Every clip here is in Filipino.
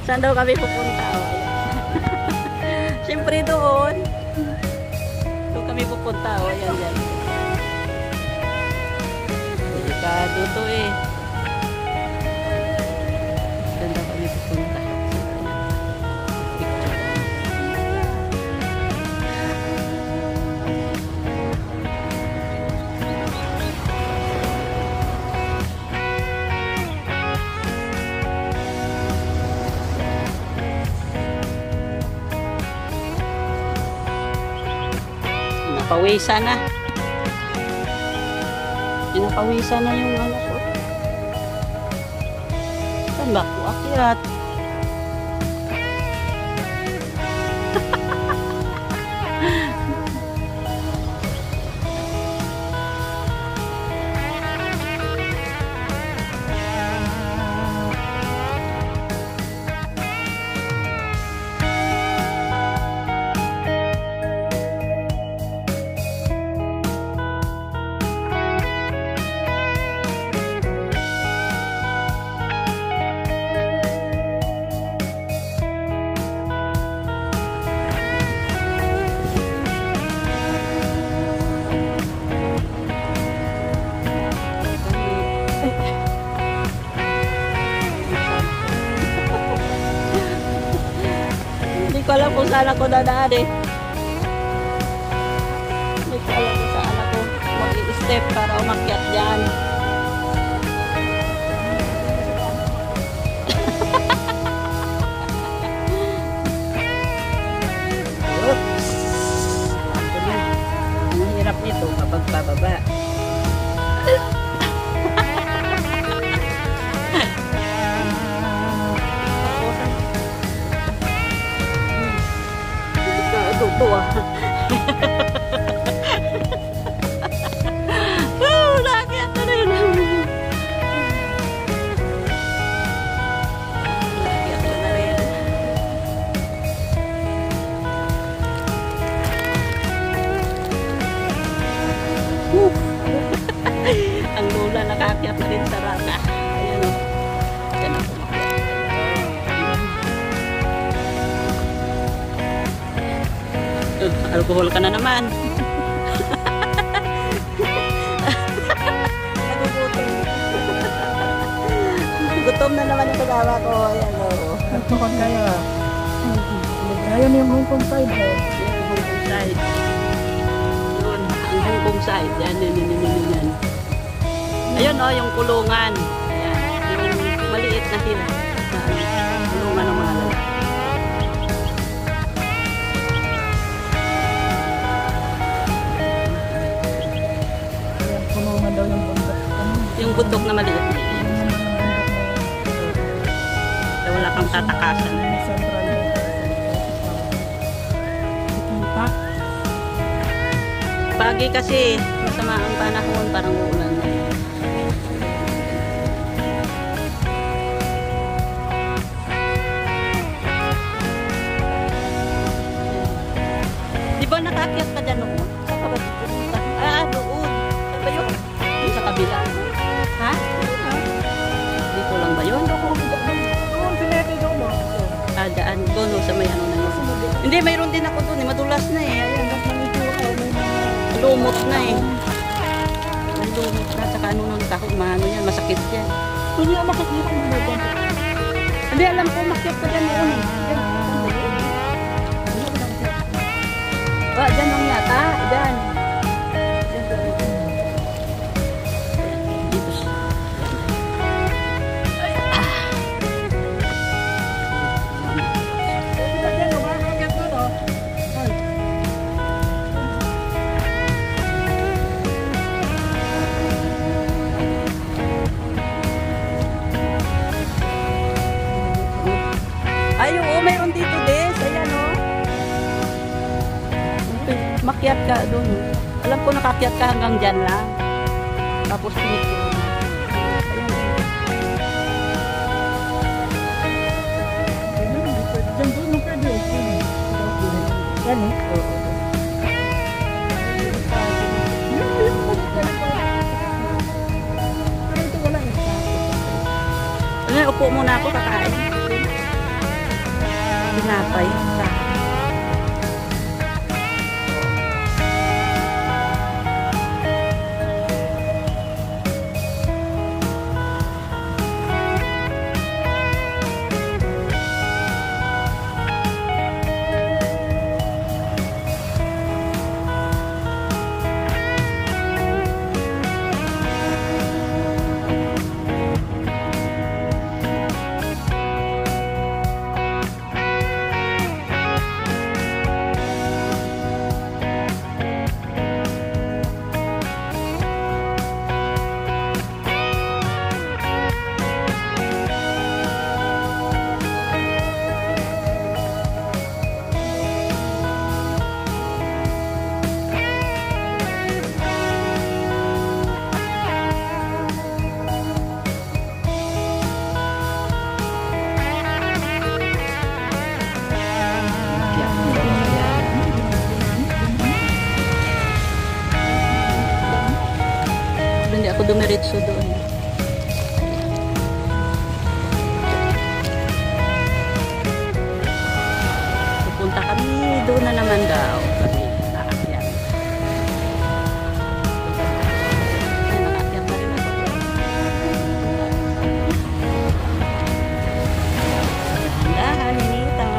Saan daw kami pupunta? Oh, siyempre doon. Doon kami pupunta. O, yan, yan. Delikado to eh. Saan daw kami pupunta? Pinapawisan na. Pinapawisan na yung anak ko. Saan ba ako akyat? Hindi ko alam kung saan ako dadaan eh. Hindi ko alam kung saan ako mag-i-step para umakyat dyan. Oops! Ang hirap nito kapag pababa. Tuwa. Nakakiyat na rin. Nakakiyat na rin. Ang lula nakakiyat na rin sa rata. Ayan o. Diyan ako makiyat. Alcohol ka na naman. Gutom na naman yung kasama ko. Ayan o. Nagtukot kaya. Ayun yung Hong Kong side. Yung Hong Kong side. Yun, ang Hong Kong side. Yan, yan. Ayun o, yung kulungan. Ayan, yung maliit na sila. Kulungan ng mga lalaki. Yung bundok na maliit. So, wala kang tatakasan. Pagi kasi masama ang panahon, parang uulan. Di ba nakakyat ka dyan noon? Saan ka ba dito? Ah, doon. Saan ba yun? Doon sa kabila. Ha? Dito lang ba yun? Ah, daan. Doon sa may ano na yun. Hindi, mayroon din ako doon. Madulas na eh. Ayan. Lumot na eh. Lumot na. Saka ano nang takot. Maano yan. Masakit yan. Hindi ako makikita mo na dyan. Hindi, alam ko. Makyat ka dyan noon eh. Dyan lang yata. Dyan. Ay, oo, mayroon dito, Des. Ayan, o. Makyat ka doon. Alam ko nakakyat ka hanggang dyan lang. Tapos pinikit. Diyan doon, nung pwede. Yan, eh. Oo. Upo muna ako, kakain. tinapay. Hindi ako dumiretso doon. Pupunta kami doon na naman daw. Kami nakakyan. Nakakyan na rin ako. Dahan, Nita.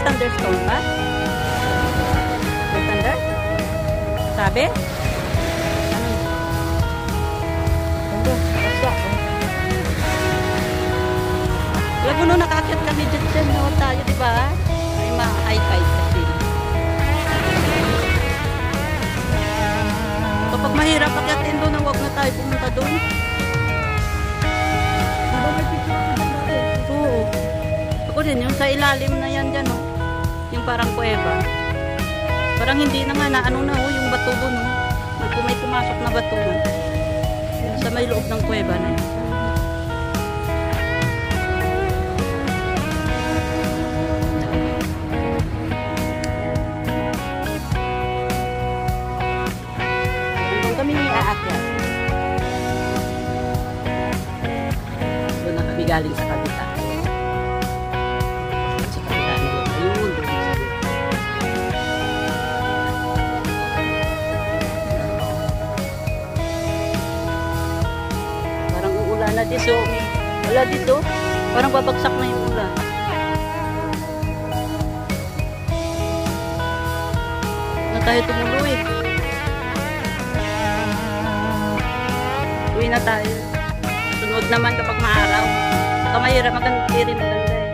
Thunderstorm ba? May thunder? Sabi? Ano? Basta. Alam mo no, nakakit kami dyan no, tayo, di ba? Ay, ma-high tide kasi. Kapag mahirap akyatin doon, huwag na tayo pumunta doon. Diba may picture ako dyan natin? Oo. Ako din, yung sa ilalim na yan dyan, no? Yung parang kuweba. Parang hindi na nga na ano na, oh, yung bato doon, no? May pumasok na bato na. Sa may loob ng kuweba na yun. Doon kami aakyat. Doon na kami galing sa kabita. Na dito, wala dito, parang babagsak na yung ulan. Na tayo tumuloy. Uwi na tayo. Sunod naman kapag maaraw. Saka mahirap maganda rin maganda eh.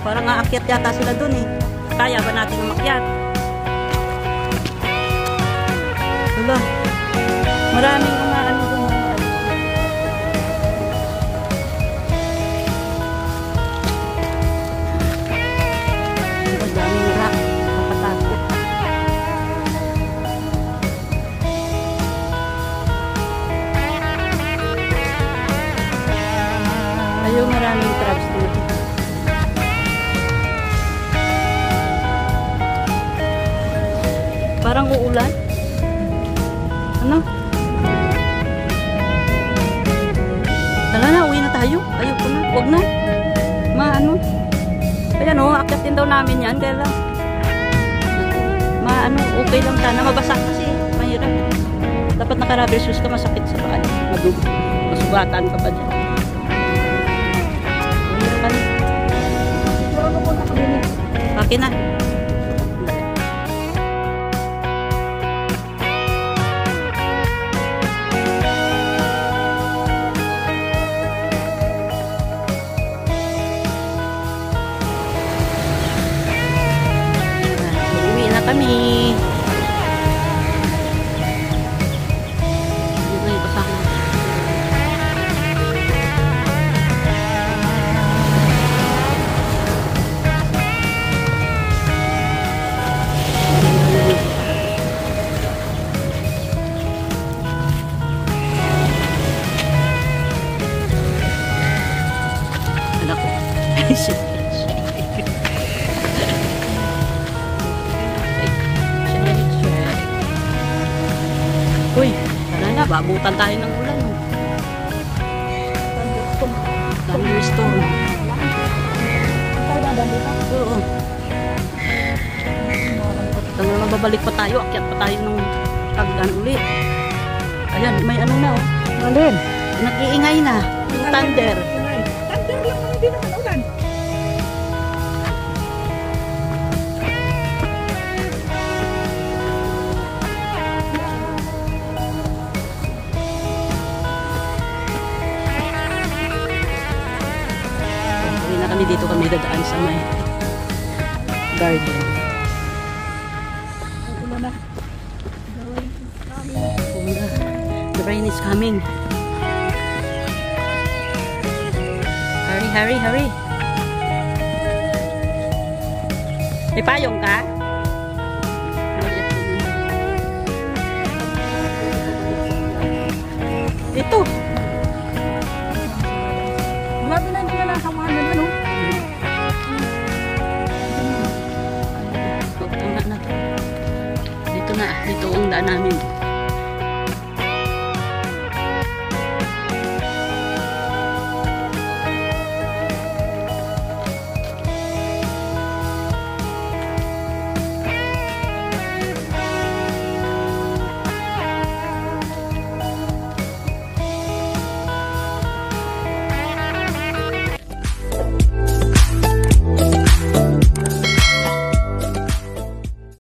Parang aakyat yata sila dun eh. Kaya ba natin umakyat? Wala. Maraming umaano dun. Ang daming rock. Kapatakot. Ayaw, maraming crabs dito. Parang uulan. Ano? Tala na, uwi na tayo. Ayoko na. Huwag na. Maano. Ayan o, akyatin daw namin yan. Kaya lang. Maano, okay lang sana. Mabasa kasi. Mahirap. Dapat naka-rubber shoes ka, masakit sa paan. Masugatan ka pa dyan. Uwi na. Okay na. Kami. Abutan tayo ng ulan. Thunderstorm. Oo. Talagang babalik pa tayo. Akyat pa tayo ng Cagayan ulit. Ayan, may ano na oh. Alin? Nag-iingay na. Yung thunder. Thunder lang, hindi naman ulan. Uwi na kami dito, kami dadaan sa may garden. Ulan na. The rain is coming. Hurry, hurry, hurry. May payong ka? Dito.